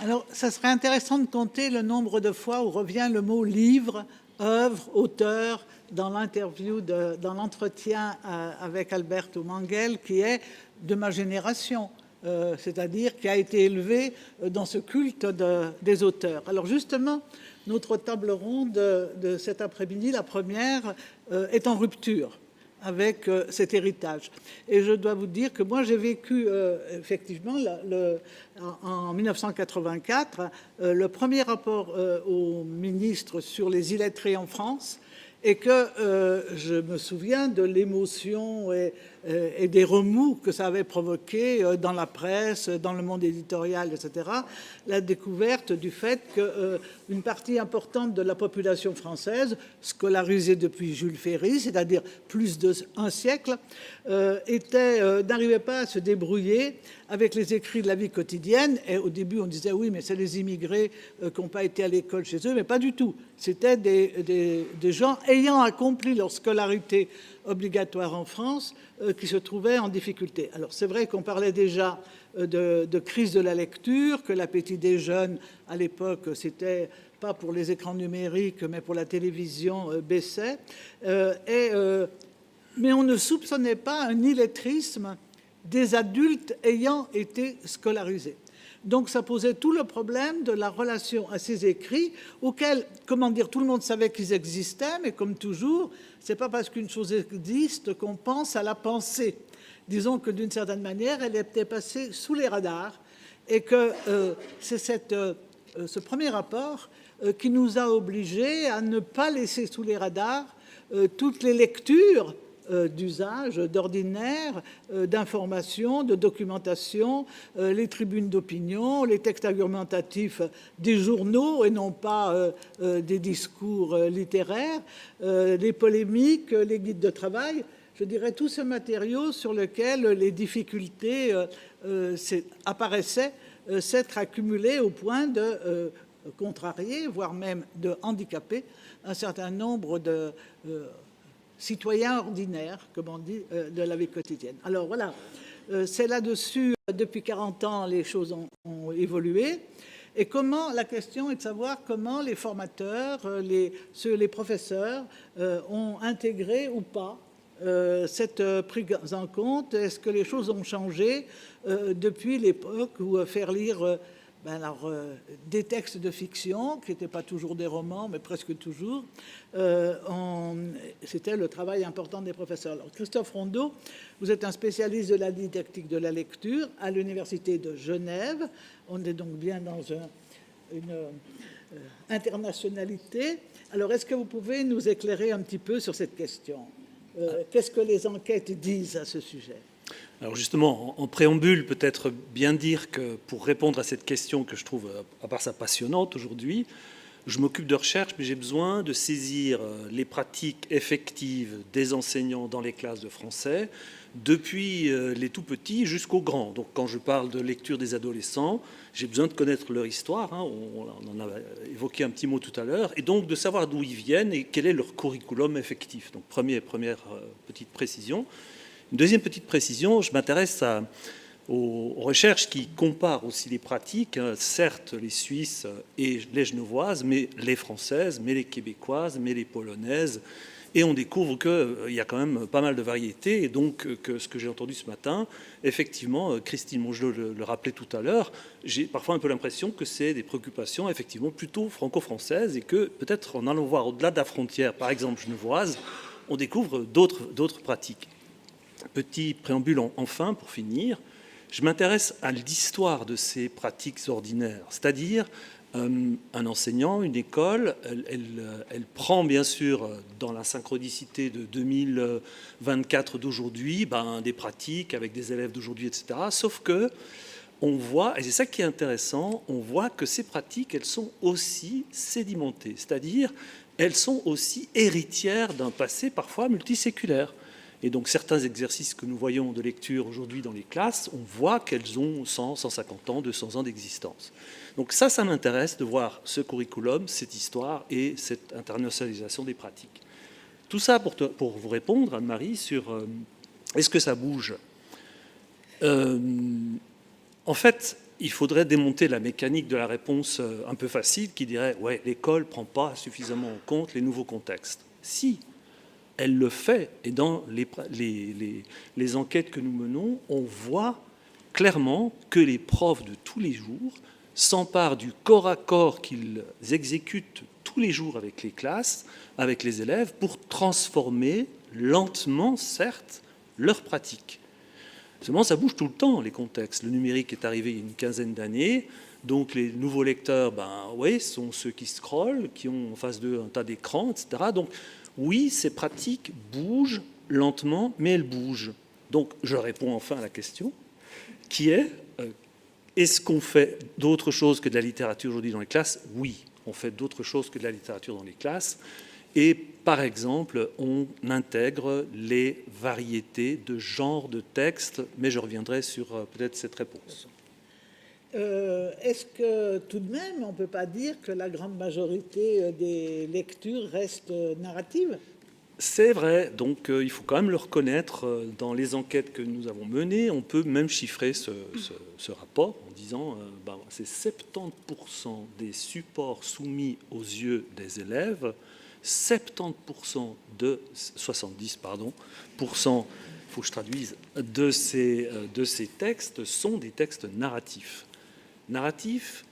Alors, ça serait intéressant de compter le nombre de fois où revient le mot livre, œuvre, auteur dans l'interview, dans l'entretien avec Alberto Manguel, qui est de ma génération, c'est-à-dire qui a été élevé dans ce culte des auteurs. Alors justement, notre table ronde de cet après-midi, la première, est en rupture avec cet héritage. Et je dois vous dire que moi, j'ai vécu effectivement en 1984 le premier rapport au ministre sur les illettrés en France, et que je me souviens de l'émotion et des remous que ça avait provoqué dans la presse, dans le monde éditorial, etc. La découverte du fait qu'une partie importante de la population française, scolarisée depuis Jules Ferry, c'est-à-dire plus d'un siècle, n'arrivait pas à se débrouiller avec les écrits de la vie quotidienne. Et au début, on disait oui, mais c'est les immigrés qui n'ont pas été à l'école chez eux, mais pas du tout. C'était des gens ayant accompli leur scolarité obligatoire en France qui se trouvaient en difficulté. Alors c'est vrai qu'on parlait déjà de crise de la lecture, que l'appétit des jeunes à l'époque, c'était pas pour les écrans numériques, mais pour la télévision, baissait. Mais on ne soupçonnait pas un illettrisme des adultes ayant été scolarisés. Donc ça posait tout le problème de la relation à ces écrits auxquels, comment dire, tout le monde savait qu'ils existaient, mais comme toujours, c'est pas parce qu'une chose existe qu'on pense à la penser. Disons que d'une certaine manière, elle était passée sous les radars et que c'est ce premier rapport qui nous a obligés à ne pas laisser sous les radars toutes les lectures d'usage, d'ordinaire, d'information, de documentation, les tribunes d'opinion, les textes argumentatifs des journaux et non pas des discours littéraires, les polémiques, les guides de travail. Je dirais tout ce matériau sur lequel les difficultés apparaissaient s'être accumulées au point de contrarier, voire même de handicaper un certain nombre de citoyens ordinaires, comme on dit, de la vie quotidienne. Alors voilà, c'est là-dessus, depuis 40 ans, les choses ont évolué. Et la question est de savoir comment les formateurs, les professeurs ont intégré ou pas cette prise en compte. Est-ce que les choses ont changé depuis l'époque où faire lire des textes de fiction, qui n'étaient pas toujours des romans, mais presque toujours, c'était le travail important des professeurs. Alors, Christophe Rondeau, vous êtes un spécialiste de la didactique de la lecture à l'Université de Genève. On est donc bien dans une internationalité. Alors, est-ce que vous pouvez nous éclairer un petit peu sur cette question? Qu'est-ce que les enquêtes disent à ce sujet? Alors justement, en préambule, peut-être bien dire que pour répondre à cette question que je trouve, à part ça, passionnante aujourd'hui, je m'occupe de recherche, mais j'ai besoin de saisir les pratiques effectives des enseignants dans les classes de français, depuis les tout petits jusqu'aux grands. Donc quand je parle de lecture des adolescents, j'ai besoin de connaître leur histoire, hein, on en a évoqué un petit mot tout à l'heure, et donc de savoir d'où ils viennent et quel est leur curriculum effectif. Donc première petite précision. Une deuxième petite précision, je m'intéresse aux recherches qui comparent aussi les pratiques, hein, certes les Suisses et les Genevoises, mais les Françaises, mais les Québécoises, mais les Polonaises. Et on découvre qu'il y a quand même pas mal de variétés. Et donc, que ce que j'ai entendu ce matin, effectivement, Christine Mongelot le rappelait tout à l'heure, j'ai parfois un peu l'impression que c'est des préoccupations effectivement plutôt franco-françaises et que peut-être en allant voir au-delà de la frontière, par exemple genevoise, on découvre d'autres pratiques. Petit préambule enfin, pour finir, je m'intéresse à l'histoire de ces pratiques ordinaires, c'est-à-dire un enseignant, une école, elle prend bien sûr dans la synchronicité de 2024 d'aujourd'hui des pratiques avec des élèves d'aujourd'hui, etc. Sauf que on voit, et c'est ça qui est intéressant, on voit que ces pratiques, elles sont aussi sédimentées, c'est-à-dire elles sont aussi héritières d'un passé parfois multiséculaire. Et donc certains exercices que nous voyons de lecture aujourd'hui dans les classes, on voit qu'elles ont 100, 150 ans, 200 ans d'existence. Donc ça m'intéresse de voir ce curriculum, cette histoire et cette internationalisation des pratiques. Tout ça pour vous répondre, Anne-Marie, sur est-ce que ça bouge ? En fait, il faudrait démonter la mécanique de la réponse un peu facile qui dirait « ouais, l'école ne prend pas suffisamment en compte les nouveaux contextes ». Si, elle le fait, et dans les enquêtes que nous menons, on voit clairement que les profs de tous les jours s'emparent du corps à corps qu'ils exécutent tous les jours avec les classes, avec les élèves, pour transformer lentement, certes, leur pratique. Seulement, ça bouge tout le temps, les contextes. Le numérique est arrivé il y a une quinzaine d'années, donc les nouveaux lecteurs, oui, sont ceux qui scrollent, qui ont en face d'eux un tas d'écrans, etc. Donc, oui, ces pratiques bougent lentement, mais elles bougent. Donc, je réponds enfin à la question, qui est-ce qu'on fait d'autres choses que de la littérature aujourd'hui dans les classes? Oui, on fait d'autres choses que de la littérature dans les classes. Et par exemple, on intègre les variétés de genres de textes, mais je reviendrai sur peut-être cette réponse. Est-ce que tout de même, on ne peut pas dire que la grande majorité des lectures restent narratives? C'est vrai, donc il faut quand même le reconnaître. Dans les enquêtes que nous avons menées, on peut même chiffrer ce rapport en disant c'est 70% des supports soumis aux yeux des élèves, 70% de 70, pardon, faut que je traduise, de ces textes sont des textes narratifs. Narratifs,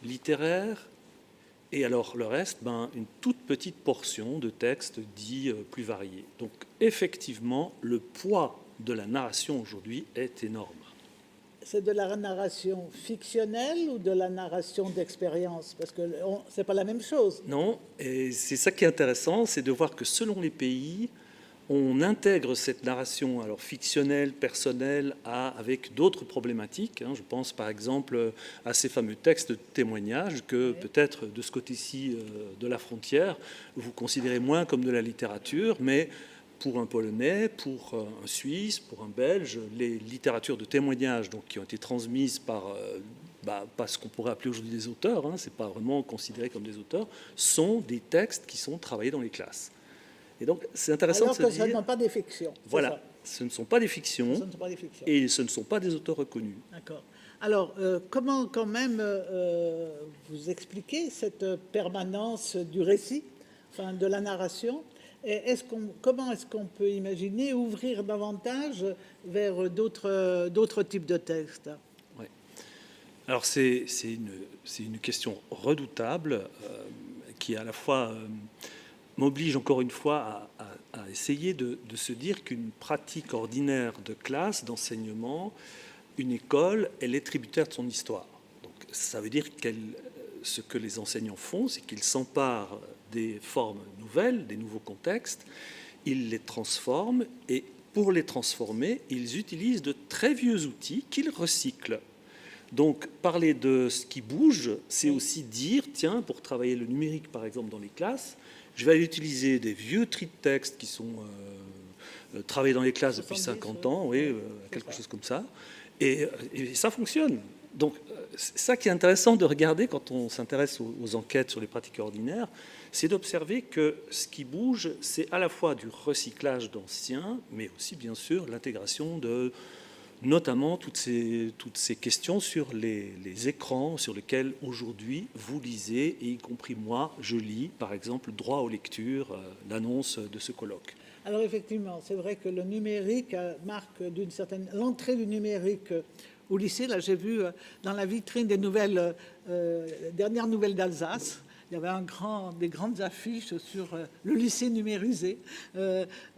littéraires, et alors le reste, une toute petite portion de textes dits plus variés. Donc effectivement, le poids de la narration aujourd'hui est énorme. C'est de la narration fictionnelle ou de la narration d'expérience? Parce que ce n'est pas la même chose. Non, et c'est ça qui est intéressant, c'est de voir que selon les pays, on intègre cette narration alors fictionnelle, personnelle, avec d'autres problématiques. Je pense par exemple à ces fameux textes de témoignages que peut-être de ce côté-ci de la frontière, vous considérez moins comme de la littérature, mais pour un Polonais, pour un Suisse, pour un Belge, les littératures de témoignages donc, qui ont été transmises par ce qu'on pourrait appeler aujourd'hui des auteurs, c'est pas vraiment considéré comme des auteurs, sont des textes qui sont travaillés dans les classes. Et donc, c'est intéressant alors de se dire... Alors que ce ne sont pas des fictions. Voilà, ce ne sont pas des fictions, et ce ne sont pas des auteurs reconnus. D'accord. Alors, comment quand même vous expliquez cette permanence du récit, enfin de la narration? Et comment est-ce qu'on peut imaginer ouvrir davantage vers d'autres types de textes? Oui. Alors, c'est une question redoutable qui à la fois... m'oblige encore une fois à essayer de se dire qu'une pratique ordinaire de classe, d'enseignement, une école, elle est tributaire de son histoire. Donc, ça veut dire ce que les enseignants font, c'est qu'ils s'emparent des formes nouvelles, des nouveaux contextes, ils les transforment et pour les transformer, ils utilisent de très vieux outils qu'ils recyclent. Donc, parler de ce qui bouge, c'est aussi dire, tiens, pour travailler le numérique, par exemple, dans les classes, je vais aller utiliser des vieux tris de textes qui sont travaillés dans les classes depuis 50 ans, oui, quelque chose comme ça, et ça fonctionne. Donc, c'est ça qui est intéressant de regarder quand on s'intéresse aux enquêtes sur les pratiques ordinaires, c'est d'observer que ce qui bouge, c'est à la fois du recyclage d'anciens, mais aussi, bien sûr, l'intégration de... notamment toutes ces questions sur les écrans sur lesquels aujourd'hui vous lisez, et y compris moi, je lis, par exemple, droit aux lectures, l'annonce de ce colloque. Alors effectivement, c'est vrai que le numérique marque d'une certaine... l'entrée du numérique au lycée. Là, j'ai vu dans la vitrine des dernières nouvelles d'Alsace, il y avait des grandes affiches sur le lycée numérisé,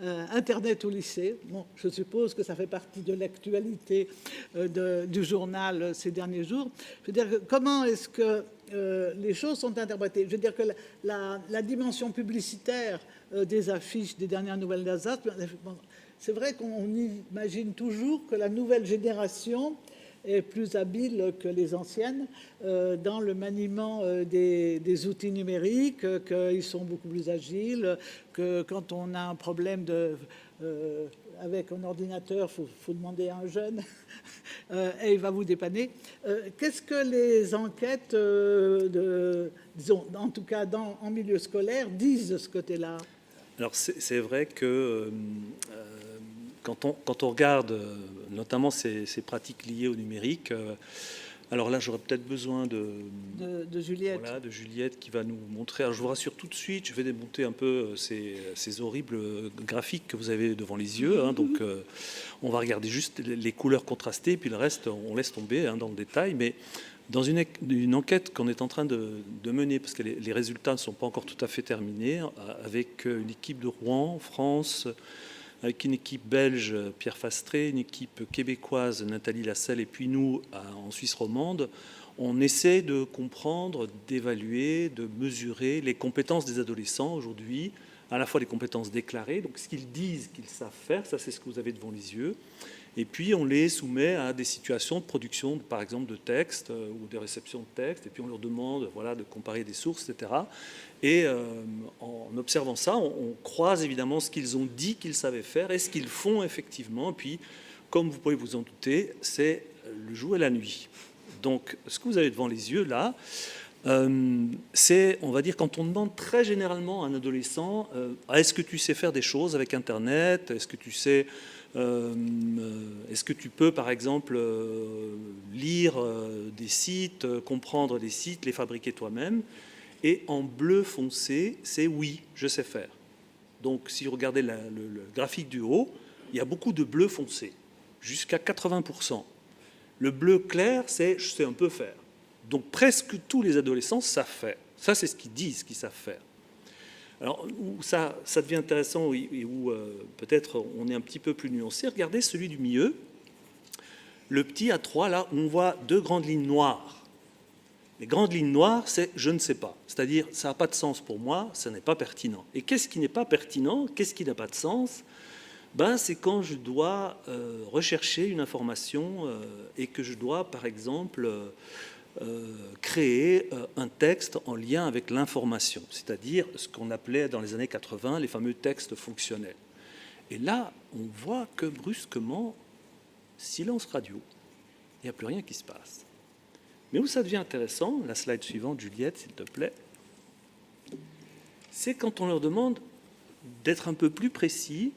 Internet au lycée. Bon, je suppose que ça fait partie de l'actualité du journal ces derniers jours. Je veux dire, comment est-ce que les choses sont interprétées? Je veux dire que la dimension publicitaire des affiches des dernières nouvelles d'Alsace, c'est vrai qu'on imagine toujours que la nouvelle génération est plus habile que les anciennes dans le maniement des outils numériques, qu'ils sont beaucoup plus agiles, que quand on a un problème avec un ordinateur, il faut demander à un jeune et il va vous dépanner. Qu'est-ce que les enquêtes, disons, en tout cas en milieu scolaire, disent de ce côté-là? Alors c'est vrai que quand on regarde notamment ces pratiques liées au numérique, Alors là, j'aurais peut-être besoin de Juliette. Voilà, de Juliette qui va nous montrer. Alors je vous rassure tout de suite, je vais démonter un peu ces horribles graphiques que vous avez devant les yeux. Hein. Donc on va regarder juste les couleurs contrastées, puis le reste, on laisse tomber dans le détail. Mais dans une enquête qu'on est en train de mener, parce que les résultats ne sont pas encore tout à fait terminés, avec une équipe de Rouen, France, avec une équipe belge, Pierre Fastré, une équipe québécoise, Nathalie Lasselle, et puis nous, en Suisse romande, on essaie de comprendre, d'évaluer, de mesurer les compétences des adolescents aujourd'hui, à la fois les compétences déclarées, donc ce qu'ils disent qu'ils savent faire, ça c'est ce que vous avez devant les yeux, et puis on les soumet à des situations de production, par exemple de textes ou de réception de textes, et puis on leur demande voilà, de comparer des sources, etc. Et en observant ça, on croise évidemment ce qu'ils ont dit qu'ils savaient faire et ce qu'ils font effectivement. Puis, comme vous pouvez vous en douter, c'est le jour et la nuit. Donc, ce que vous avez devant les yeux là, c'est, on va dire, quand on demande très généralement à un adolescent est-ce que tu sais faire des choses avec Internet? Est-ce que tu sais... est-ce que tu peux, par exemple, lire des sites, comprendre des sites, les fabriquer toi-même? Et en bleu foncé, c'est oui, je sais faire. Donc, si vous regardez le graphique du haut, il y a beaucoup de bleu foncé, jusqu'à 80%. Le bleu clair, c'est je sais un peu faire. Donc, presque tous les adolescents savent faire. Ça, c'est ce qu'ils disent qu'ils savent faire. Alors, où ça devient intéressant et où peut-être on est un petit peu plus nuancé, regardez celui du milieu. Le petit A3, là, on voit deux grandes lignes noires. Les grandes lignes noires, c'est « je ne sais pas ». C'est-à-dire, ça n'a pas de sens pour moi, ça n'est pas pertinent. Et qu'est-ce qui n'est pas pertinent? Qu'est-ce qui n'a pas de sens? C'est quand je dois rechercher une information et que je dois, par exemple, créer un texte en lien avec l'information, c'est-à-dire ce qu'on appelait dans les années 80 les fameux textes fonctionnels. Et là, on voit que brusquement, silence radio, il n'y a plus rien qui se passe. Mais où ça devient intéressant, la slide suivante, Juliette, s'il te plaît, c'est quand on leur demande d'être un peu plus précis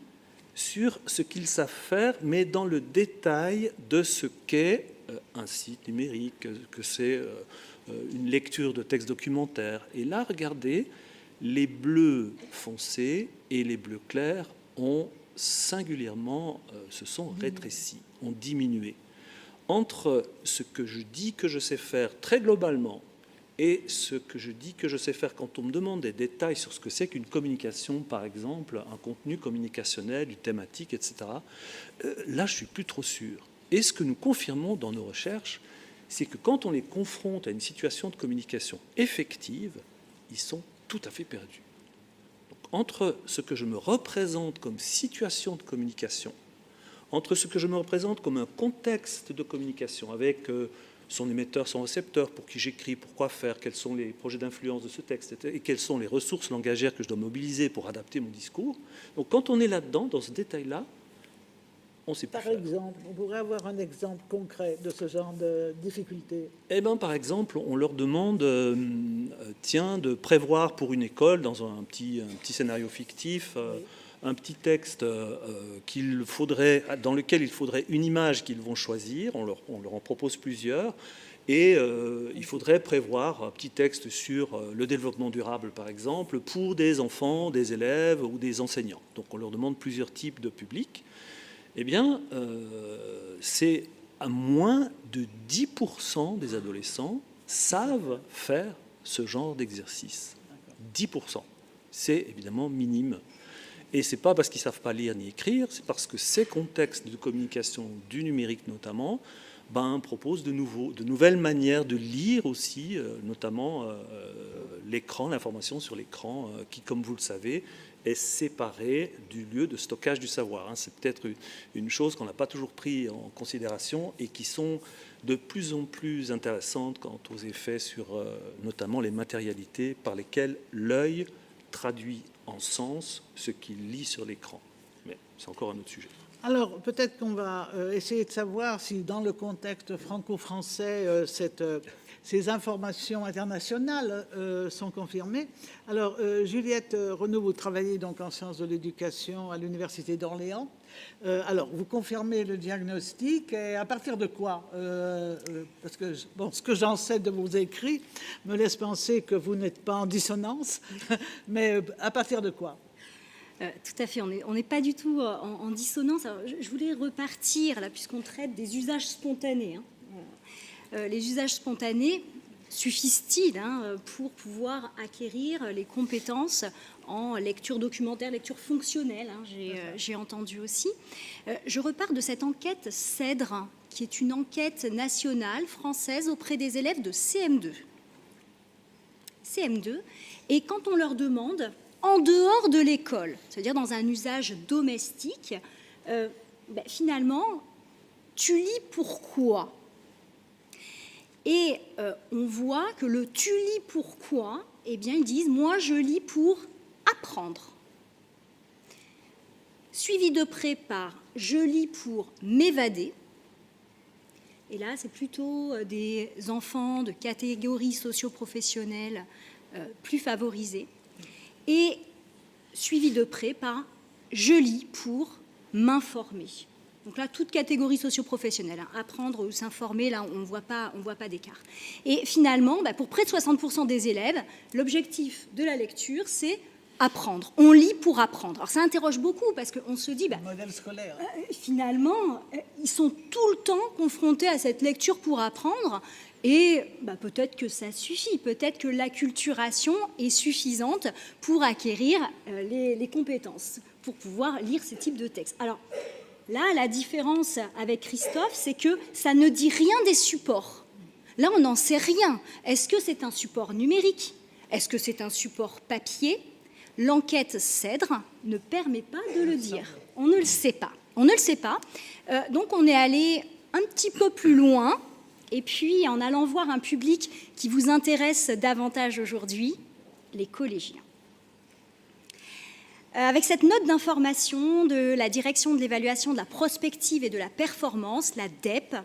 sur ce qu'ils savent faire, mais dans le détail de ce qu'est un site numérique, que c'est une lecture de texte documentaire. Et là, regardez, les bleus foncés et les bleus clairs ont singulièrement, se sont rétrécis, ont diminué. Entre ce que je dis que je sais faire très globalement et ce que je dis que je sais faire quand on me demande des détails sur ce que c'est qu'une communication, par exemple, un contenu communicationnel, une thématique, etc., là, je ne suis plus trop sûr. Et ce que nous confirmons dans nos recherches, c'est que quand on les confronte à une situation de communication effective, ils sont tout à fait perdus. Donc, entre ce que je me représente comme situation de communication, entre ce que je me représente comme un contexte de communication avec son émetteur, son récepteur, pour qui j'écris, pourquoi faire, quels sont les projets d'influence de ce texte, et quelles sont les ressources langagières que je dois mobiliser pour adapter mon discours. Donc quand on est là-dedans, dans ce détail-là, on sait plus faire. Par exemple, on pourrait avoir un exemple concret de ce genre de difficulté. Par exemple, on leur demande de prévoir pour une école, dans un petit scénario fictif, oui, un petit texte dans lequel il faudrait une image qu'ils vont choisir. On leur en propose plusieurs. Et il faudrait prévoir un petit texte sur le développement durable, par exemple, pour des enfants, des élèves ou des enseignants. Donc on leur demande plusieurs types de publics. C'est à moins de 10% des adolescents savent faire ce genre d'exercice. 10%. C'est évidemment minime. Et ce n'est pas parce qu'ils ne savent pas lire ni écrire, c'est parce que ces contextes de communication, du numérique notamment, proposent de nouvelles manières de lire aussi, notamment l'écran, l'information sur l'écran, qui, comme vous le savez, est séparé du lieu de stockage du savoir. C'est peut-être une chose qu'on n'a pas toujours pris en considération et qui sont de plus en plus intéressantes quant aux effets sur notamment les matérialités par lesquelles l'œil traduit en sens ce qu'il lit sur l'écran. Mais c'est encore un autre sujet. Alors, peut-être qu'on va essayer de savoir si, dans le contexte franco-français, ces informations internationales sont confirmées. Alors, Juliette Renaud, vous travaillez donc en sciences de l'éducation à l'Université d'Orléans. Alors, vous confirmez le diagnostic et à partir de quoi parce que bon, ce que j'en sais de vos écrits me laisse penser que vous n'êtes pas en dissonance, mais à partir de quoi? Tout à fait, on n'est pas du tout en dissonance. Alors, je voulais repartir, là, puisqu'on traite des usages spontanés. Les usages spontanés suffisent-ils pour pouvoir acquérir les compétences en lecture documentaire, lecture fonctionnelle, j'ai entendu aussi. Je repars de cette enquête CEDRE, qui est une enquête nationale française auprès des élèves de CM2. CM2, et quand on leur demande, en dehors de l'école, c'est-à-dire dans un usage domestique, finalement, tu lis pourquoi? Et on voit que le « tu lis pourquoi », eh bien, ils disent « moi, je lis pour apprendre ». Suivi de près par « je lis pour m'évader ». Et là, c'est plutôt des enfants de catégories socio-professionnelles plus favorisées. Et suivi de près par « je lis pour m'informer ». Donc là, toute catégorie socio-professionnelle, apprendre ou s'informer, là, on ne voit pas d'écart. Et finalement, pour près de 60% des élèves, l'objectif de la lecture, c'est apprendre. On lit pour apprendre. Alors ça interroge beaucoup parce qu'on se dit, modèle scolaire. Finalement, ils sont tout le temps confrontés à cette lecture pour apprendre. Et peut-être que ça suffit, peut-être que l'acculturation est suffisante pour acquérir les compétences, pour pouvoir lire ces types de textes. Alors, là, la différence avec Christophe, c'est que ça ne dit rien des supports. Là, on n'en sait rien. Est-ce que c'est un support numérique? Est-ce que c'est un support papier? L'enquête CEDRE ne permet pas de le dire. On ne le sait pas. On ne le sait pas. Donc, on est allé un petit peu plus loin. Et puis, en allant voir un public qui vous intéresse davantage aujourd'hui, les collégiens. Avec cette note d'information de la Direction de l'évaluation de la prospective et de la performance, la DEP,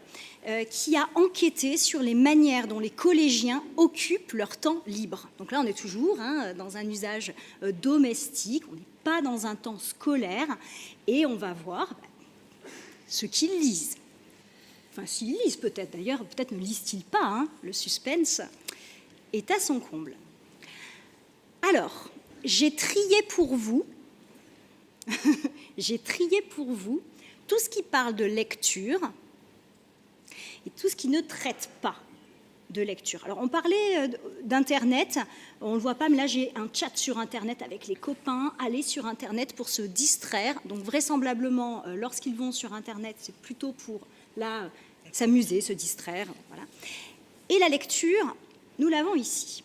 qui a enquêté sur les manières dont les collégiens occupent leur temps libre. Donc là, on est toujours dans un usage domestique, on n'est pas dans un temps scolaire, et on va voir ce qu'ils lisent. Enfin, s'ils lisent peut-être, d'ailleurs, peut-être ne lisent-ils pas, le suspense est à son comble. Alors, j'ai trié pour vous tout ce qui parle de lecture et tout ce qui ne traite pas de lecture. Alors, on parlait d'Internet, on ne le voit pas, mais là, j'ai un chat sur Internet avec les copains, aller sur Internet pour se distraire. Donc, vraisemblablement, lorsqu'ils vont sur Internet, c'est plutôt pour, là, s'amuser, se distraire. Voilà. Et la lecture, nous l'avons ici.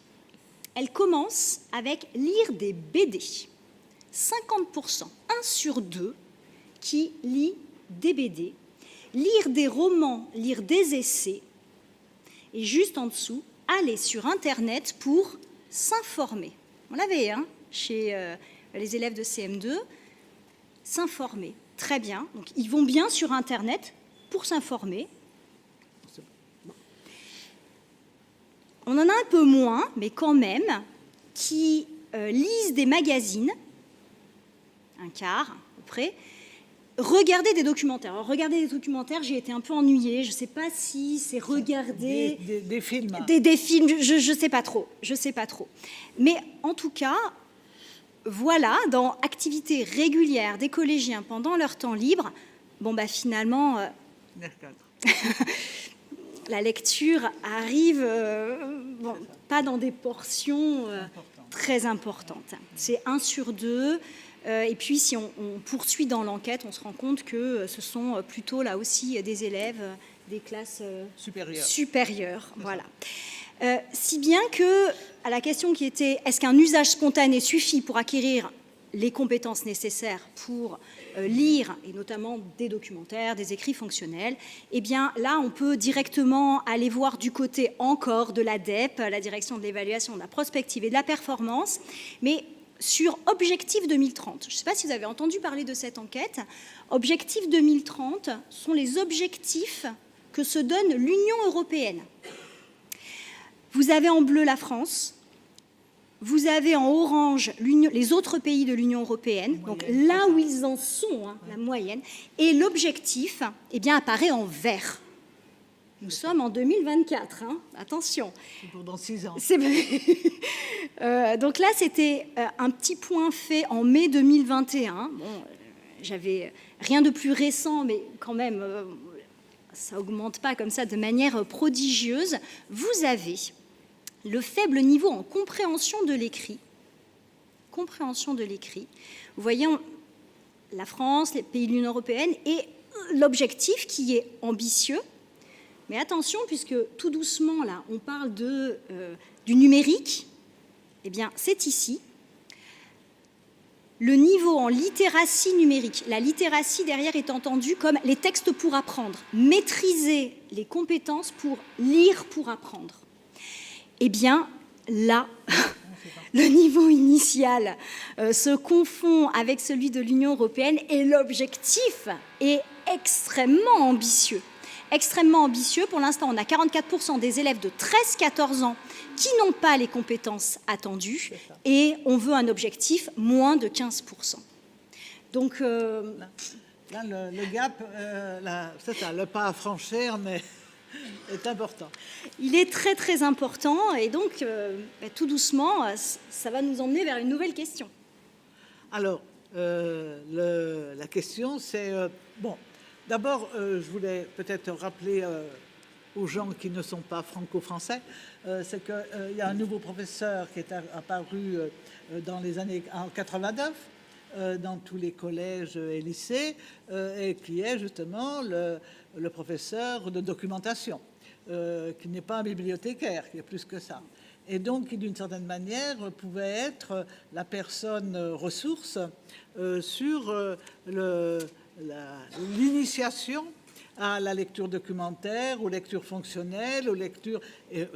Elle commence avec lire des BD. 50%, 1 sur 2, qui lit des BD, lire des romans, lire des essais, et juste en dessous, aller sur Internet pour s'informer. On l'avait chez les élèves de CM2, s'informer. Très bien. Donc, ils vont bien sur Internet pour s'informer. On en a un peu moins, mais quand même, qui lisent des magazines, un quart, à peu près, regarder des documentaires. Alors, regarder des documentaires, j'ai été un peu ennuyée, je ne sais pas si c'est regarder... Des films. Des films, je ne sais pas trop, Mais en tout cas, voilà, dans activités régulières des collégiens pendant leur temps libre, finalement... La lecture arrive, pas dans des portions très importantes. C'est 1 sur 2. Et puis, si on poursuit dans l'enquête, on se rend compte que ce sont plutôt, là aussi, des élèves des classes supérieures. Voilà. Si bien que, à la question qui était « est-ce qu'un usage spontané suffit pour acquérir les compétences nécessaires pour lire, et notamment des documentaires, des écrits fonctionnels », eh bien là, on peut directement aller voir du côté encore de la DEP, la Direction de l'évaluation de la prospective et de la performance, mais sur Objectif 2030. Je ne sais pas si vous avez entendu parler de cette enquête. Objectif 2030 sont les objectifs que se donne l'Union européenne. Vous avez en bleu la France, vous avez en orange les autres pays de l'Union européenne, donc là où ils en sont, hein, la moyenne, et l'objectif eh bien, apparaît en vert. Nous sommes en 2024, hein, attention. C'est pour dans 6 ans. Donc là, c'était un petit point fait en mai 2021. Bon, j'avais rien de plus récent, mais quand même, ça n'augmente pas comme ça de manière prodigieuse. Vous avez le faible niveau en compréhension de l'écrit. Compréhension de l'écrit. Vous voyez, la France, les pays de l'Union européenne, et l'objectif qui est ambitieux. Mais attention, puisque tout doucement, là, on parle du numérique, eh bien, c'est ici. Le niveau en littératie numérique, la littératie derrière est entendue comme les textes pour apprendre, maîtriser les compétences pour lire pour apprendre. Eh bien, là, le niveau initial se confond avec celui de l'Union européenne et l'objectif est extrêmement ambitieux. Extrêmement ambitieux. Pour l'instant, on a 44% des élèves de 13-14 ans qui n'ont pas les compétences attendues et on veut un objectif moins de 15%. Donc, là, le gap, c'est ça, le pas à franchir, mais est important. Il est très, très important et donc, tout doucement, ça va nous emmener vers une nouvelle question. Alors, la question, c'est... bon, d'abord, je voulais peut-être rappeler aux gens qui ne sont pas franco-français, c'est qu'il y a un nouveau professeur qui est apparu dans les années 89 dans tous les collèges et lycées et qui est justement le professeur de documentation, qui n'est pas un bibliothécaire, qui est plus que ça. Et donc, qui d'une certaine manière pouvait être la personne ressource sur l'initiation à la lecture documentaire, aux lectures fonctionnelles, aux lectures,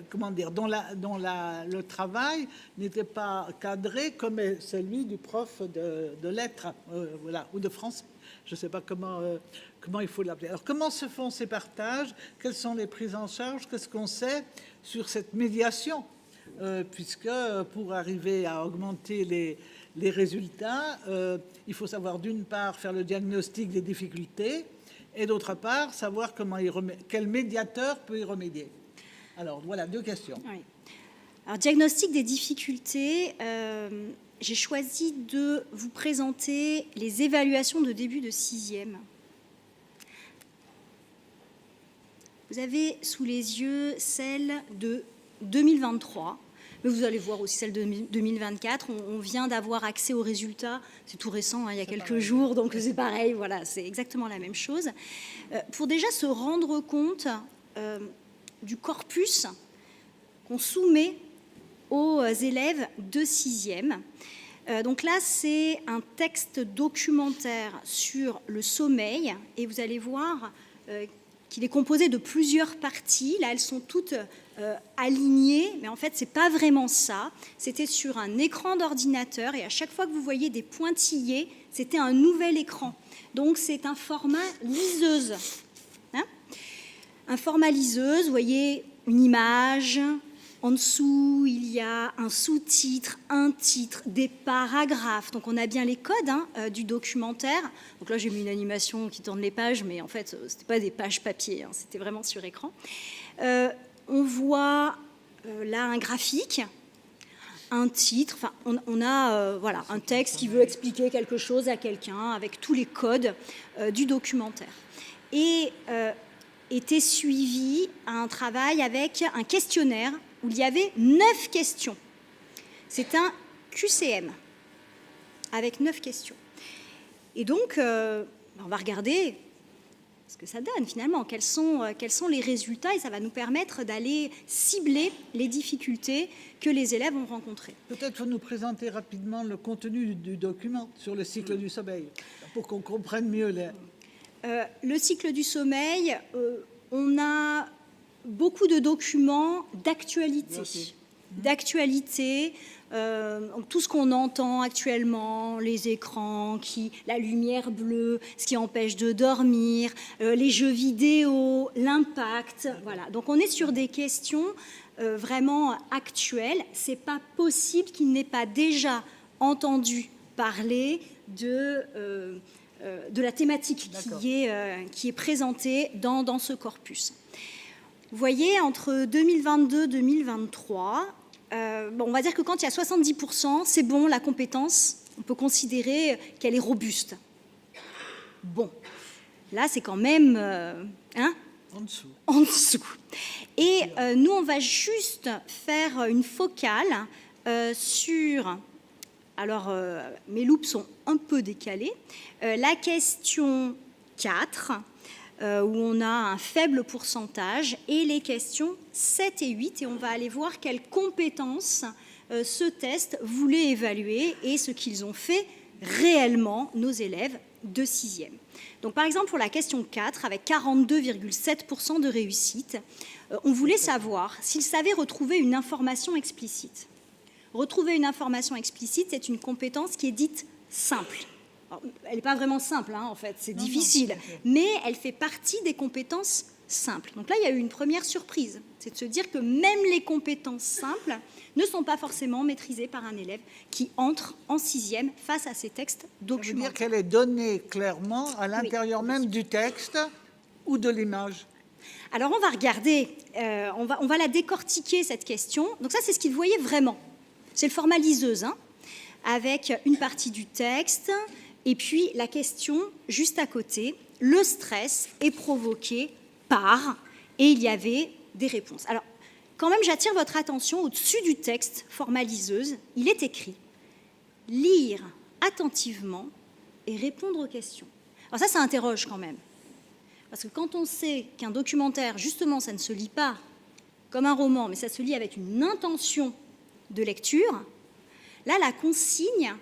comment dire, dont le travail n'était pas cadré comme celui du prof de lettres, voilà, ou de France. Je ne sais pas comment il faut l'appeler. Alors, comment se font ces partages? Quelles sont les prises en charge? Qu'est-ce qu'on sait sur cette médiation? Puisque pour arriver à augmenter les résultats, il faut savoir d'une part faire le diagnostic des difficultés et d'autre part savoir quel médiateur peut y remédier. Alors voilà, 2 questions. Oui. Alors, diagnostic des difficultés, j'ai choisi de vous présenter les évaluations de début de 6e. Vous avez sous les yeux celle de 2023. Mais vous allez voir aussi celle de 2024. On vient d'avoir accès aux résultats. C'est tout récent, hein, il y a quelques jours, donc c'est pareil. Voilà, c'est exactement la même chose. Pour déjà se rendre compte du corpus qu'on soumet aux élèves de 6e. Donc là, c'est un texte documentaire sur le sommeil. Et vous allez voir qu'il est composé de plusieurs parties. Là, elles sont toutes alignées, mais en fait, ce n'est pas vraiment ça. C'était sur un écran d'ordinateur, et à chaque fois que vous voyez des pointillés, c'était un nouvel écran. Donc, c'est un format liseuse. Hein, un format liseuse, vous voyez une image. En dessous, il y a un sous-titre, un titre, des paragraphes. Donc, on a bien les codes du documentaire. Donc là, j'ai mis une animation qui tourne les pages, mais en fait, ce n'était pas des pages papier, hein, c'était vraiment sur écran. On voit là un graphique, un titre. Enfin, on a voilà, un texte qui veut expliquer quelque chose à quelqu'un avec tous les codes du documentaire. Et était suivi un travail avec un questionnaire où il y avait 9 questions. C'est un QCM avec 9 questions. Et donc, on va regarder ce que ça donne finalement, quels sont les résultats, et ça va nous permettre d'aller cibler les difficultés que les élèves ont rencontrées. Peut-être faut nous présenter rapidement le contenu du document sur le cycle du sommeil, pour qu'on comprenne mieux le cycle du sommeil, on a beaucoup de documents d'actualité. Tout ce qu'on entend actuellement, les écrans, la lumière bleue, ce qui empêche de dormir, les jeux vidéo, l'impact. Voilà. Donc on est sur des questions vraiment actuel, c'est pas possible qu'il n'ait pas déjà entendu parler de la thématique qui est présentée dans ce corpus. Vous voyez, entre 2022 et 2023, on va dire que quand il y a 70%, c'est bon, la compétence, on peut considérer qu'elle est robuste. Bon, là, c'est quand même en dessous. Et nous, on va juste faire une focale sur... Alors, mes loupes sont un peu décalées. La question 4, où on a un faible pourcentage, et les questions 7 et 8. Et on va aller voir quelles compétences ce test voulait évaluer et ce qu'ils ont fait réellement, nos élèves de 6e. Donc, par exemple, pour la question 4, avec 42,7% de réussite, on voulait savoir s'ils savaient retrouver une information explicite. Retrouver une information explicite, c'est une compétence qui est dite simple. Alors, elle n'est pas vraiment simple, en fait, c'est difficile, mais elle fait partie des compétences simples. Donc là, il y a eu une première surprise, c'est de se dire que même les compétences simples ne sont pas forcément maîtrisées par un élève qui entre en 6e face à ces textes documentaires. Ça veut dire qu'elle est donnée clairement à l'intérieur même du texte ou de l'image. Alors, on va regarder, on va la décortiquer, cette question. Donc ça, c'est ce qu'ils voyaient vraiment. C'est le format liseuse, avec une partie du texte, et puis la question juste à côté, le stress est provoqué par, et il y avait des réponses. Alors, quand même, j'attire votre attention au-dessus du texte, format liseuse, il est écrit « lire attentivement et répondre aux questions ». Alors ça interroge quand même, parce que quand on sait qu'un documentaire, justement, ça ne se lit pas comme un roman, mais ça se lit avec une intention de lecture, là, la consigne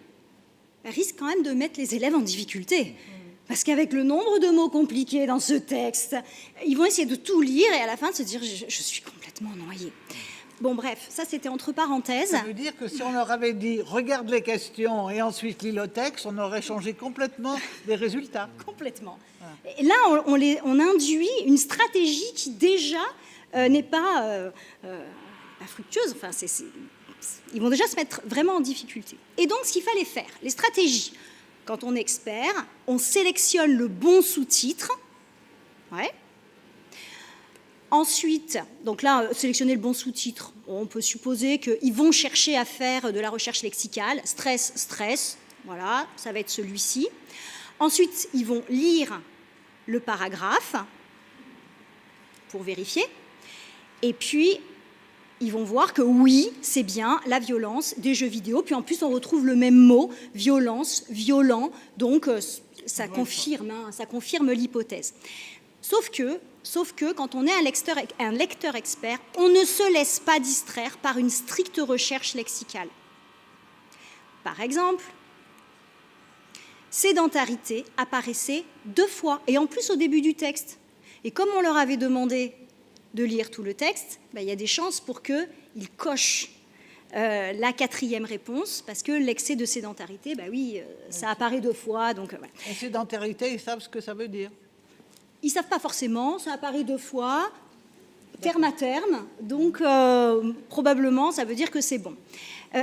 risque quand même de mettre les élèves en difficulté. Parce qu'avec le nombre de mots compliqués dans ce texte, ils vont essayer de tout lire et à la fin de se dire « je suis complètement noyé ». Bon, bref, ça, c'était entre parenthèses. Ça veut dire que si on leur avait dit « regarde les questions et ensuite lis le texte », on aurait changé complètement les résultats. Complètement. Et là, on induit une stratégie qui, déjà, n'est pas fructueuse. Enfin, ils vont déjà se mettre vraiment en difficulté. Et donc, ce qu'il fallait faire, les stratégies, quand on est expert, on sélectionne le bon sous-titre. Ouais. Ensuite, donc là, sélectionner le bon sous-titre, on peut supposer qu'ils vont chercher à faire de la recherche lexicale. Stress, stress, voilà, ça va être celui-ci. Ensuite, ils vont lire le paragraphe pour vérifier. Et puis, ils vont voir que oui, c'est bien la violence des jeux vidéo. Puis en plus, on retrouve le même mot, violence, violent. Donc, ça confirme l'hypothèse. Sauf que quand on est un lecteur expert, on ne se laisse pas distraire par une stricte recherche lexicale. Par exemple, sédentarité apparaissait 2 fois, et en plus au début du texte. Et comme on leur avait demandé de lire tout le texte, il y a des chances pour qu'ils cochent la 4e réponse, parce que l'excès de sédentarité, ça apparaît 2 fois. Donc, voilà. Et sédentarité, ils savent ce que ça veut dire? Ils ne savent pas forcément, ça apparaît 2 fois, terme à terme, donc probablement ça veut dire que c'est bon.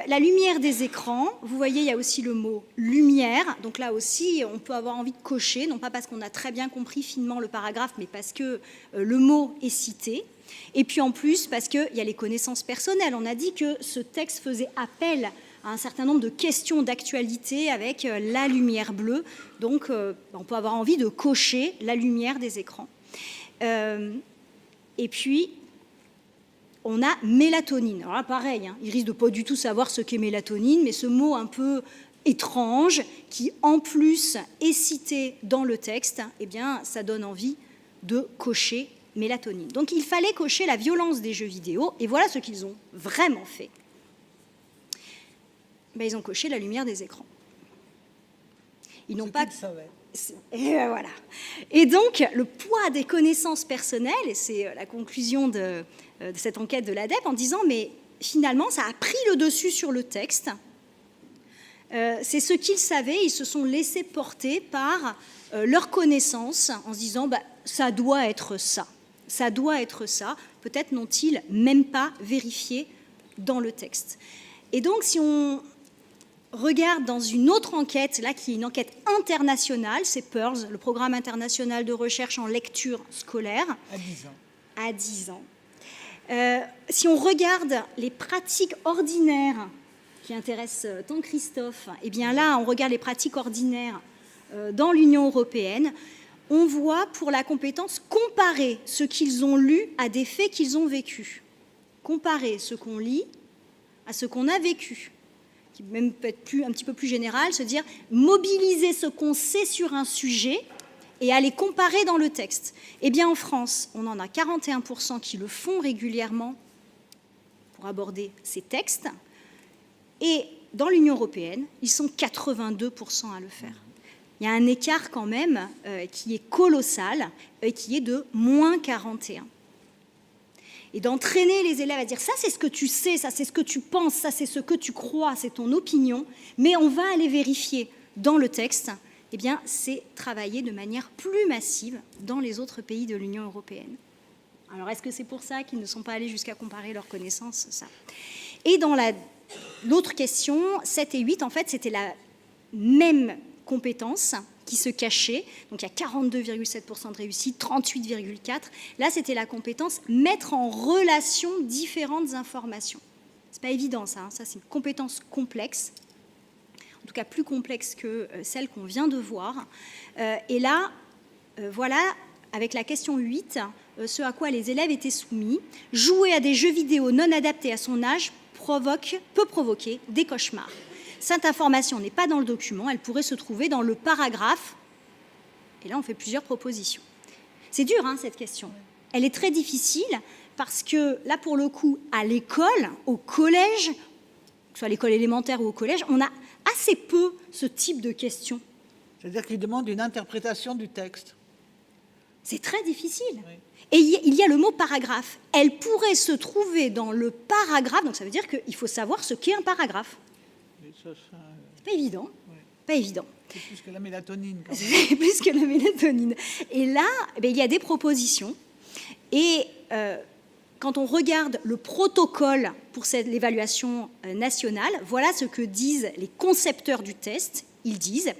La lumière des écrans, vous voyez, il y a aussi le mot lumière, donc là aussi on peut avoir envie de cocher, non pas parce qu'on a très bien compris finement le paragraphe, mais parce que le mot est cité. Et puis en plus, parce qu'il y a les connaissances personnelles. On a dit que ce texte faisait appel à un certain nombre de questions d'actualité avec la lumière bleue. Donc, on peut avoir envie de cocher la lumière des écrans. Et puis, on a mélatonine. Alors là, pareil, ils risquent de pas du tout savoir ce qu'est mélatonine, mais ce mot un peu étrange, qui en plus est cité dans le texte, eh bien, ça donne envie de cocher mélatonine. Donc, il fallait cocher la violence des jeux vidéo, et voilà ce qu'ils ont vraiment fait. Ils ont coché la lumière des écrans. Ils n'ont pas... Et voilà. Et donc, le poids des connaissances personnelles, et c'est la conclusion de cette enquête de l'ADEPE, en disant, mais finalement, ça a pris le dessus sur le texte. C'est ce qu'ils savaient, ils se sont laissés porter par leurs connaissances, en se disant, ça doit être ça. Ça doit être ça. peut-être n'ont-ils même pas vérifié dans le texte. Et donc, si on regarde dans une autre enquête, là qui est une enquête internationale, c'est PIRLS, le Programme international de recherche en lecture scolaire. À 10 ans. À 10 ans. Si on regarde les pratiques ordinaires qui intéressent tant Christophe, eh bien là, on regarde les pratiques ordinaires dans l'Union européenne, on voit pour la compétence comparer ce qu'ils ont lu à des faits qu'ils ont vécus. Comparer ce qu'on lit à ce qu'on a vécu. Qui même peut être un petit peu plus général, se dire mobiliser ce qu'on sait sur un sujet et aller comparer dans le texte. Eh bien, en France, on en a 41% qui le font régulièrement pour aborder ces textes. Et dans l'Union européenne, ils sont 82% à le faire. Il y a un écart quand même qui est colossal, qui est de moins 41. Et d'entraîner les élèves à dire ça c'est ce que tu sais, ça c'est ce que tu penses, ça c'est ce que tu crois, c'est ton opinion, mais on va aller vérifier dans le texte, eh bien c'est travailler de manière plus massive dans les autres pays de l'Union européenne. Alors est-ce que c'est pour ça qu'ils ne sont pas allés jusqu'à comparer leurs connaissances, ça? Et dans l'autre question, 7 et 8, en fait c'était la même compétence qui se cachait, donc il y a 42,7% de réussite, 38,4%. Là, c'était la compétence mettre en relation différentes informations. C'est pas évident, ça. Ça, c'est une compétence complexe, en tout cas plus complexe que celle qu'on vient de voir. Et là, voilà, avec la question 8, ce à quoi les élèves étaient soumis. Jouer à des jeux vidéo non adaptés à son âge peut provoquer des cauchemars. Cette information n'est pas dans le document, elle pourrait se trouver dans le paragraphe. Et là, on fait plusieurs propositions. C'est dur, hein, cette question. Elle est très difficile parce que là, pour le coup, à l'école, au collège, que ce soit à l'école élémentaire ou au collège, on a assez peu ce type de questions. C'est-à-dire qu'il demande une interprétation du texte. C'est très difficile. Oui. Et il y a le mot paragraphe. Elle pourrait se trouver dans le paragraphe, donc ça veut dire qu'il faut savoir ce qu'est un paragraphe. C'est pas évident. Oui. Pas évident. C'est plus que la mélatonine. Quand même. C'est plus que la mélatonine. Et là, il y a des propositions. Et quand on regarde le protocole pour l'évaluation nationale, voilà ce que disent les concepteurs du test. Ils disent,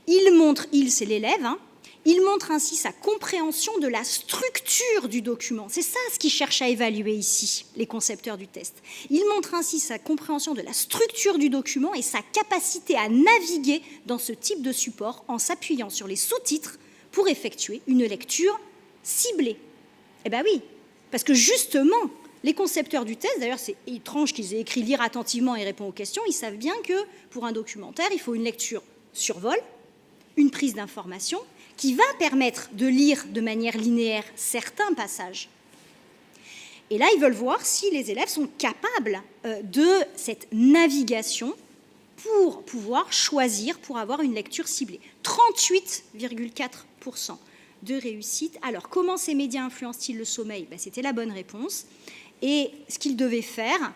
c'est l'élève, hein, il montre ainsi sa compréhension de la structure du document. C'est ça ce qu'ils cherchent à évaluer ici, les concepteurs du test. Il montre ainsi sa compréhension de la structure du document et sa capacité à naviguer dans ce type de support en s'appuyant sur les sous-titres pour effectuer une lecture ciblée. Eh bien oui, parce que justement, les concepteurs du test, d'ailleurs c'est étrange qu'ils aient écrit « lire attentivement et répondre aux questions », ils savent bien que pour un documentaire, il faut une lecture survol, une prise d'information, qui va permettre de lire de manière linéaire certains passages. Et là, ils veulent voir si les élèves sont capables de cette navigation pour pouvoir choisir, pour avoir une lecture ciblée. 38,4% de réussite. Alors, comment ces médias influencent-ils le sommeil? C'était la bonne réponse. Et ce qu'ils devaient faire,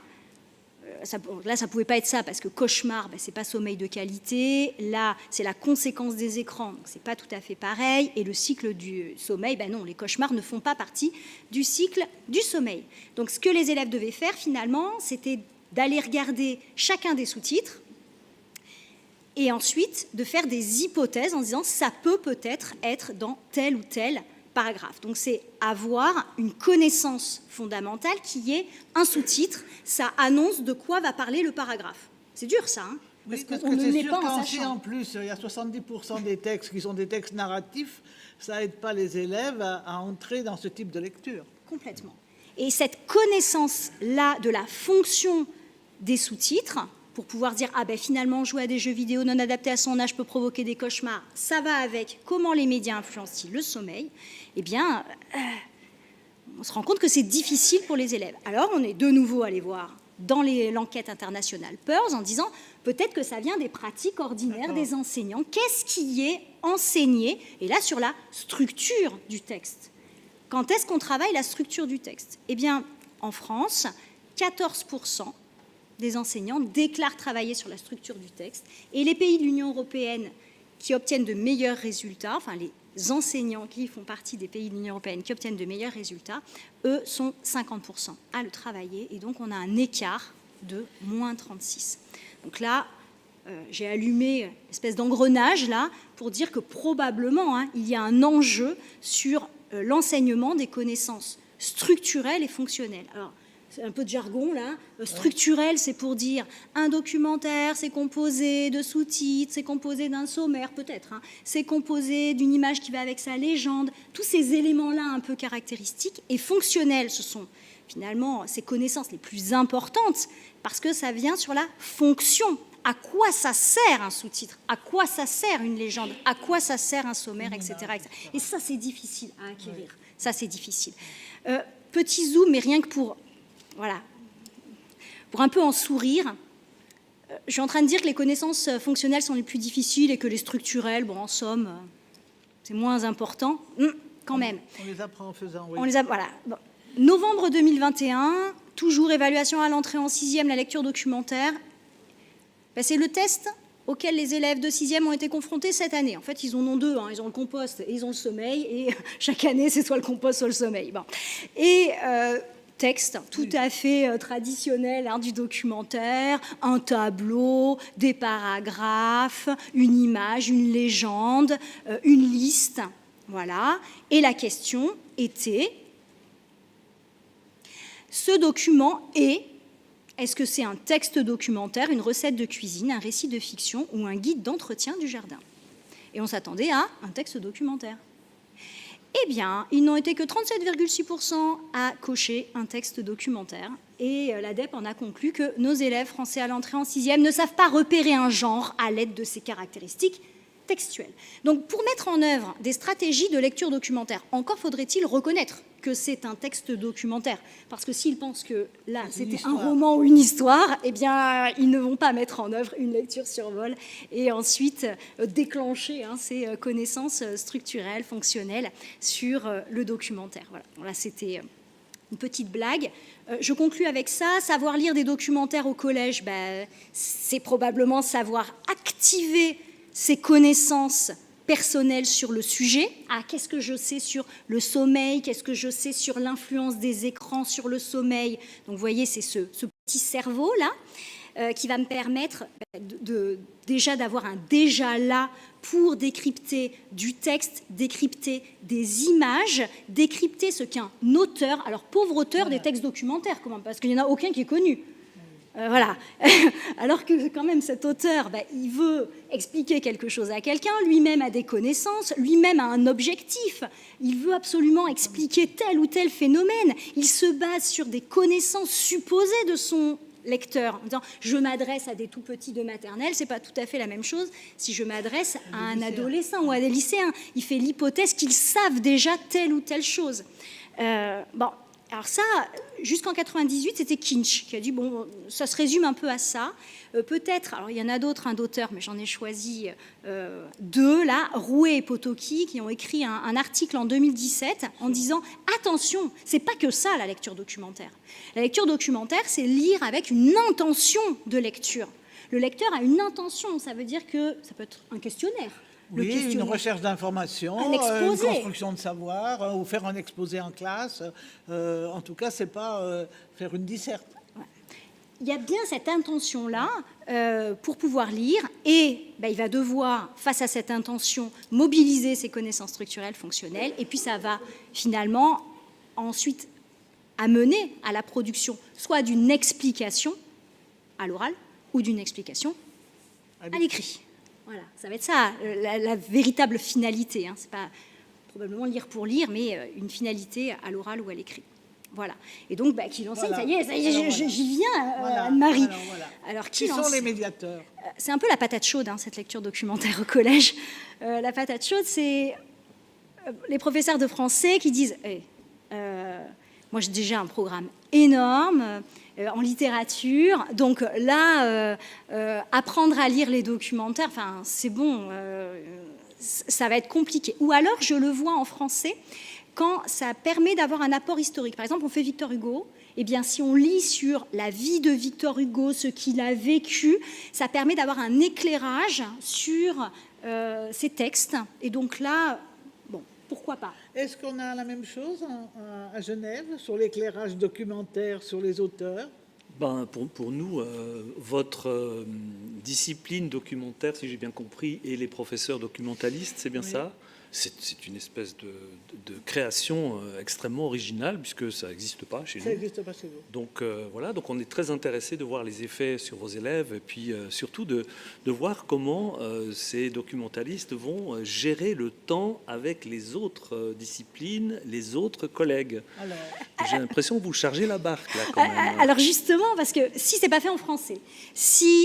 là, ça ne pouvait pas être ça, parce que cauchemar, ce n'est pas sommeil de qualité. Là, c'est la conséquence des écrans, donc ce n'est pas tout à fait pareil. Et le cycle du sommeil, non, les cauchemars ne font pas partie du cycle du sommeil. Donc, ce que les élèves devaient faire, finalement, c'était d'aller regarder chacun des sous-titres et ensuite de faire des hypothèses en disant ça peut peut-être être dans tel ou tel paragraphe. Donc c'est avoir une connaissance fondamentale qui est un sous-titre, ça annonce de quoi va parler le paragraphe. C'est dur ça, hein, parce qu'on que ne c'est met sûr pas en qu'en sait sachant. en plus, il y a 70% des textes qui sont des textes narratifs, ça n'aide pas les élèves à entrer dans ce type de lecture. Complètement. Et cette connaissance-là de la fonction des sous-titres, pour pouvoir dire finalement jouer à des jeux vidéo non adaptés à son âge peut provoquer des cauchemars, ça va avec comment les médias influencent le sommeil, eh bien, on se rend compte que c'est difficile pour les élèves. Alors, on est de nouveau allé voir dans l'enquête internationale PIRLS en disant peut-être que ça vient des pratiques ordinaires des enseignants. Qu'est-ce qui est enseigné? Et là, sur la structure du texte. Quand est-ce qu'on travaille la structure du texte? Eh bien, en France, 14% des enseignants déclarent travailler sur la structure du texte. Et les pays de l'Union européenne qui obtiennent de meilleurs résultats, enseignants qui font partie des pays de l'Union européenne qui obtiennent de meilleurs résultats, eux sont 50% à le travailler. Et donc, on a un écart de moins 36. Donc là, j'ai allumé une espèce d'engrenage là pour dire que probablement, il y a un enjeu sur l'enseignement des connaissances structurelles et fonctionnelles. Alors, c'est un peu de jargon là. Structurel, c'est pour dire un documentaire, c'est composé de sous-titres, c'est composé d'un sommaire peut-être, c'est composé d'une image qui va avec sa légende. Tous ces éléments-là un peu caractéristiques. Et fonctionnels, ce sont finalement ces connaissances les plus importantes parce que ça vient sur la fonction. À quoi ça sert un sous-titre? À quoi ça sert une légende? À quoi ça sert un sommaire, etc. Et ça, c'est difficile à acquérir. Ça, c'est difficile. Petit zoom, mais rien que pour un peu en sourire. Je suis en train de dire que les connaissances fonctionnelles sont les plus difficiles et que les structurelles, bon, en somme, c'est moins important. Quand même. On les apprend en faisant, oui. On les a, voilà. Bon. Novembre 2021, toujours évaluation à l'entrée en 6e, la lecture documentaire. C'est le test auquel les élèves de 6e ont été confrontés cette année. En fait, ils en ont deux. Ils ont le compost et ils ont le sommeil. Et chaque année, c'est soit le compost, soit le sommeil. Bon. Et texte tout à fait traditionnel du documentaire, un tableau, des paragraphes, une image, une légende, une liste. Voilà. Et la question était, ce document est-ce que c'est un texte documentaire, une recette de cuisine, un récit de fiction ou un guide d'entretien du jardin? Et on s'attendait à un texte documentaire. Eh bien, ils n'ont été que 37,6% à cocher un texte documentaire. Et l'ADEPE en a conclu que nos élèves français à l'entrée en 6e ne savent pas repérer un genre à l'aide de ces caractéristiques textuelles. Donc, pour mettre en œuvre des stratégies de lecture documentaire, encore faudrait-il reconnaître que c'est un texte documentaire. Parce que s'ils pensent que là, c'était un roman ou une histoire, eh bien, ils ne vont pas mettre en œuvre une lecture sur vol et ensuite déclencher ces connaissances structurelles, fonctionnelles sur le documentaire. Voilà, bon, là, c'était une petite blague. Je conclus avec ça. Savoir lire des documentaires au collège, c'est probablement savoir activer ses connaissances personnelles sur le sujet. Qu'est-ce que je sais sur le sommeil? Qu'est-ce que je sais sur l'influence des écrans sur le sommeil? Donc, vous voyez, c'est ce petit cerveau-là qui va me permettre déjà d'avoir un déjà-là pour décrypter du texte, décrypter des images, décrypter ce qu'un auteur, alors pauvre auteur des textes documentaires, comment, parce qu'il n'y en a aucun qui est connu. Voilà. Alors que quand même cet auteur, il veut expliquer quelque chose à quelqu'un, lui-même a des connaissances, lui-même a un objectif, il veut absolument expliquer tel ou tel phénomène, il se base sur des connaissances supposées de son lecteur, en disant je m'adresse à des tout petits de maternelle, c'est pas tout à fait la même chose si je m'adresse à un adolescent ou à des lycéens. Il fait l'hypothèse qu'ils savent déjà telle ou telle chose. Bon. Alors ça, jusqu'en 98, c'était Kinch qui a dit, bon, ça se résume un peu à ça. Peut-être, alors il y en a d'autres d'auteurs, mais j'en ai choisi deux, là, Rouet et Potocki, qui ont écrit un article en 2017 en disant, attention, c'est pas que ça la lecture documentaire. La lecture documentaire, c'est lire avec une intention de lecture. Le lecteur a une intention, ça veut dire que ça peut être un questionnaire. Oui, une recherche d'information, une construction de savoir, ou faire un exposé en classe. En tout cas, c'est pas faire une disserte. Il y a bien cette intention-là pour pouvoir lire et il va devoir, face à cette intention, mobiliser ses connaissances structurelles, fonctionnelles, et puis ça va finalement ensuite amener à la production soit d'une explication à l'oral ou d'une explication à l'écrit. Voilà, ça va être ça, la véritable finalité. C'est pas probablement lire pour lire, mais une finalité à l'oral ou à l'écrit. Voilà. Et donc, qui l'enseigne, ça y est, j'y viens, Anne-Marie. Alors, qui sont les médiateurs? C'est un peu la patate chaude, cette lecture documentaire au collège. La patate chaude, c'est les professeurs de français qui disent moi, j'ai déjà un programme énorme en littérature, donc là, apprendre à lire les documentaires, c'est bon, ça va être compliqué. Ou alors, je le vois en français, quand ça permet d'avoir un apport historique. Par exemple, on fait Victor Hugo, eh bien, si on lit sur la vie de Victor Hugo, ce qu'il a vécu, ça permet d'avoir un éclairage sur ses textes. Et donc là, pourquoi pas? Est-ce qu'on a la même chose à Genève sur l'éclairage documentaire sur les auteurs? Ben, pour nous, votre discipline documentaire, si j'ai bien compris, et les professeurs documentalistes, c'est bien Oui. ça? C'est une espèce de création extrêmement originale, puisque ça n'existe pas chez Ça nous. n'existe pas chez vous. Donc voilà, donc on est très intéressé de voir les effets sur vos élèves et puis surtout de voir comment ces documentalistes vont gérer le temps avec les autres disciplines, les autres collègues. Alors, J'ai l'impression que vous chargez la barque là quand même. Alors justement, parce que si c'est pas fait en français,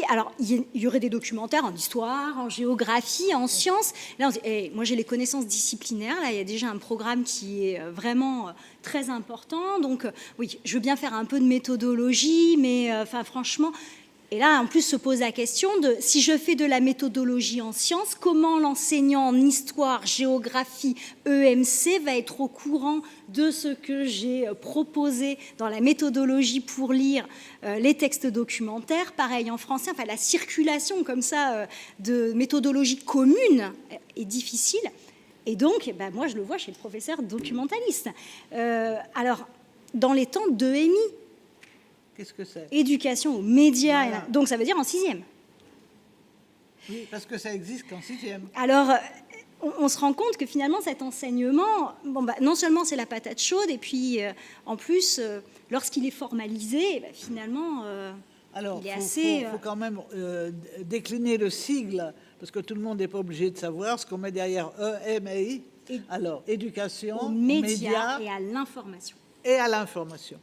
alors il y aurait des documentaires en histoire, en géographie, en sciences. Là, on dit, moi j'ai les connaissances disciplinaires. Là, il y a déjà un programme qui est vraiment très important. Donc oui, je veux bien faire un peu de méthodologie, mais enfin franchement. Et là, en plus, se pose la question de si je fais de la méthodologie en sciences, comment l'enseignant en histoire, géographie, EMC va être au courant de ce que j'ai proposé dans la méthodologie pour lire les textes documentaires. Pareil en français, enfin, la circulation comme ça de méthodologie commune est difficile. Et donc, moi, je le vois chez le professeur documentaliste. Alors, dans les temps d'EMI, qu'est-ce que c'est? éducation aux médias, Voilà. donc ça veut dire en 6e. Oui, parce que ça existe qu'en 6e. Alors, on se rend compte que finalement, cet enseignement, non seulement c'est la patate chaude, et puis en plus, lorsqu'il est formalisé, finalement, Alors, il est il assez... faut quand même décliner le sigle, parce que tout le monde n'est pas obligé de savoir ce qu'on met derrière EMI. Alors, éducation, aux aux médias médias et à l'information. et à l'information.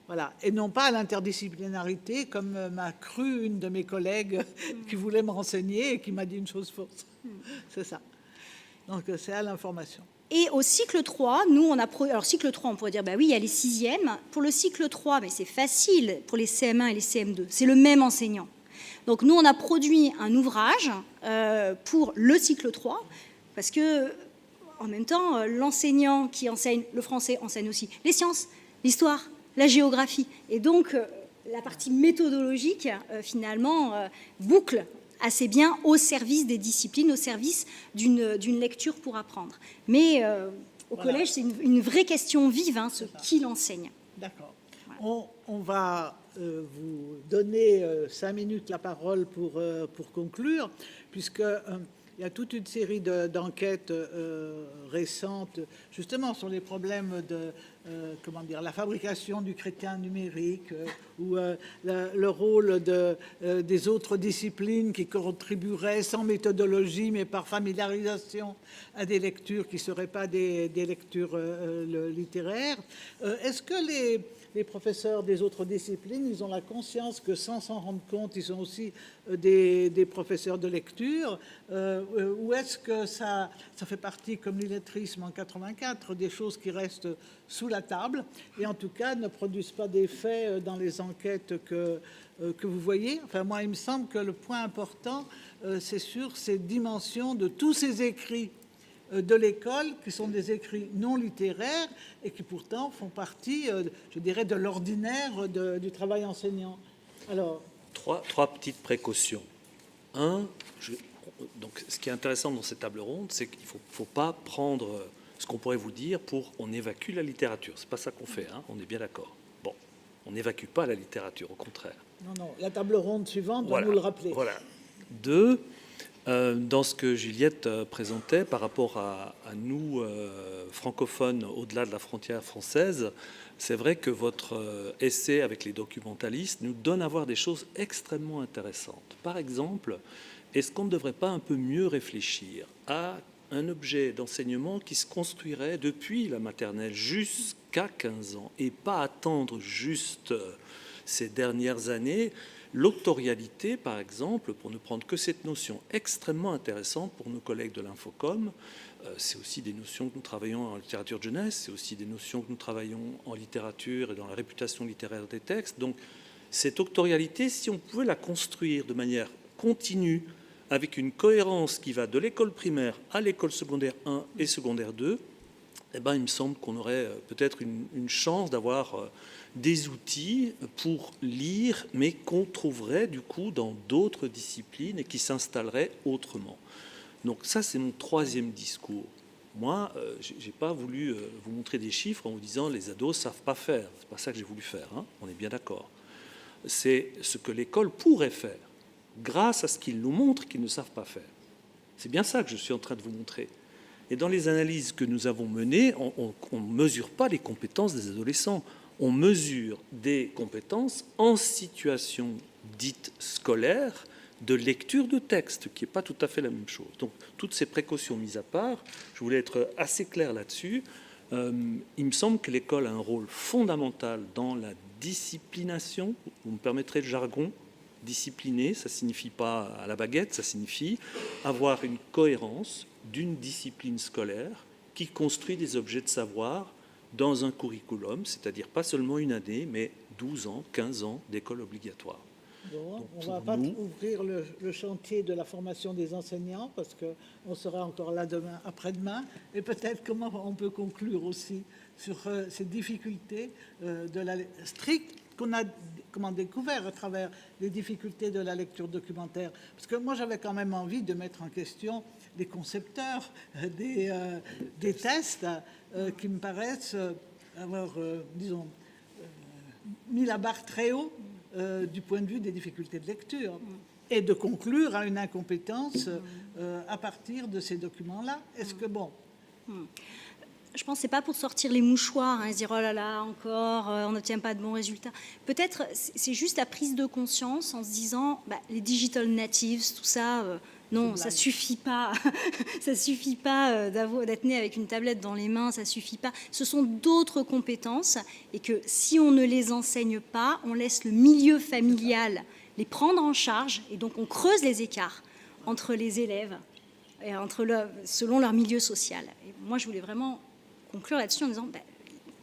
Voilà, et non pas à l'interdisciplinarité, comme m'a cru une de mes collègues qui voulait me renseigner et qui m'a dit une chose fausse. C'est ça. Donc, c'est à l'information. Et au cycle 3, nous, on a... Alors, cycle 3, on pourrait dire, oui, il y a les 6e. Pour le cycle 3, mais c'est facile pour les CM1 et les CM2. C'est le même enseignant. Donc, nous, on a produit un ouvrage pour le cycle 3, parce que, en même temps, l'enseignant qui enseigne le français enseigne aussi les sciences, l'histoire, la géographie. Et donc, la partie méthodologique, finalement, boucle assez bien au service des disciplines, au service d'une lecture pour apprendre. Mais au collège, c'est une vraie question vive, ce qui l'enseigne. D'accord. Voilà. On va vous donner 5 minutes la parole pour conclure, puisque... il y a toute une série d'enquêtes récentes, justement, sur les problèmes de la fabrication du chrétien numérique ou le rôle des autres disciplines qui contribueraient sans méthodologie, mais par familiarisation à des lectures qui ne seraient pas des lectures littéraires. Est-ce que les professeurs des autres disciplines, ils ont la conscience que sans s'en rendre compte, ils sont aussi des professeurs de lecture, ou est-ce que ça fait partie, comme l'illettrisme en 84, des choses qui restent sous la table et en tout cas ne produisent pas d'effet dans les enquêtes que vous voyez? Enfin, moi, il me semble que le point important, c'est sur ces dimensions de tous ces écrits de l'école, qui sont des écrits non littéraires et qui pourtant font partie, je dirais, de l'ordinaire du travail enseignant. Alors, Trois petites précautions. Donc, ce qui est intéressant dans cette table ronde, c'est qu'il ne faut pas prendre ce qu'on pourrait vous dire pour on évacue la littérature. C'est pas ça qu'on fait, on est bien d'accord. Bon, on n'évacue pas la littérature, au contraire. Non, la table ronde suivante doit nous le rappeler. Voilà. 2, dans ce que Juliette présentait par rapport à nous, francophones, au-delà de la frontière française, c'est vrai que votre essai avec les documentalistes nous donne à voir des choses extrêmement intéressantes. Par exemple, est-ce qu'on ne devrait pas un peu mieux réfléchir à un objet d'enseignement qui se construirait depuis la maternelle jusqu'à 15 ans et pas attendre juste ces dernières années? L'autorialité, par exemple, pour ne prendre que cette notion extrêmement intéressante pour nos collègues de l'Infocom, c'est aussi des notions que nous travaillons en littérature de jeunesse, c'est aussi des notions que nous travaillons en littérature et dans la réputation littéraire des textes. Donc, cette autorialité, si on pouvait la construire de manière continue, avec une cohérence qui va de l'école primaire à l'école secondaire 1 et secondaire 2, il me semble qu'on aurait peut-être une chance d'avoir des outils pour lire, mais qu'on trouverait du coup dans d'autres disciplines et qui s'installeraient autrement. Donc ça, c'est mon troisième discours. Moi, je n'ai pas voulu vous montrer des chiffres en vous disant les ados ne savent pas faire. Ce n'est pas ça que j'ai voulu faire, hein, on est bien d'accord. C'est ce que l'école pourrait faire, grâce à ce qu'ils nous montrent qu'ils ne savent pas faire. C'est bien ça que je suis en train de vous montrer. Et dans les analyses que nous avons menées, on ne mesure pas les compétences des adolescents. On mesure des compétences en situation dite scolaire de lecture de texte, qui n'est pas tout à fait la même chose. Donc, toutes ces précautions mises à part, je voulais être assez clair là-dessus. Il me semble que l'école a un rôle fondamental dans la disciplination. Vous me permettrez le jargon. Discipliner, ça ne signifie pas à la baguette, ça signifie avoir une cohérence d'une discipline scolaire qui construit des objets de savoir dans un curriculum, c'est-à-dire pas seulement une année, mais 12 ans, 15 ans d'école obligatoire. Bon, on ne va pas ouvrir le chantier de la formation des enseignants parce qu'on sera encore là demain, après-demain. Et peut-être comment on peut conclure aussi sur ces difficultés de la stricte qu'on a découvert à travers les difficultés de la lecture documentaire. Parce que moi, j'avais quand même envie de mettre en question les concepteurs des tests qui me paraissent avoir, disons, mis la barre très haut du point de vue des difficultés de lecture et de conclure à une incompétence à partir de ces documents-là. Est-ce que, bon... Je pense que ce n'est pas pour sortir les mouchoirs et se dire « oh là là, encore, on n'obtient pas de bons résultats ». Peut-être c'est juste la prise de conscience en se disant les digital natives, tout ça, non, ça ne suffit pas. Ça ne suffit pas d'être né avec une tablette dans les mains, ça ne suffit pas. Ce sont d'autres compétences et que si on ne les enseigne pas, on laisse le milieu familial les prendre en charge et donc on creuse les écarts entre les élèves et selon leur milieu social. Et moi, je voulais vraiment conclure là-dessus en disant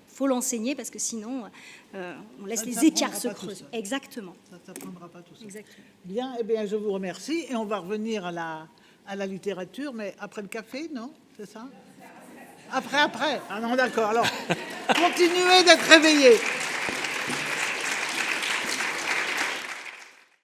faut l'enseigner parce que sinon on laisse les écarts se creuser. Exactement. Ça ne s'apprendra pas tout ça. Exactement. Bien, eh bien, je vous remercie et on va revenir à la littérature, mais après le café, non? C'est ça? Après. Ah non, d'accord. Alors, continuez d'être réveillés.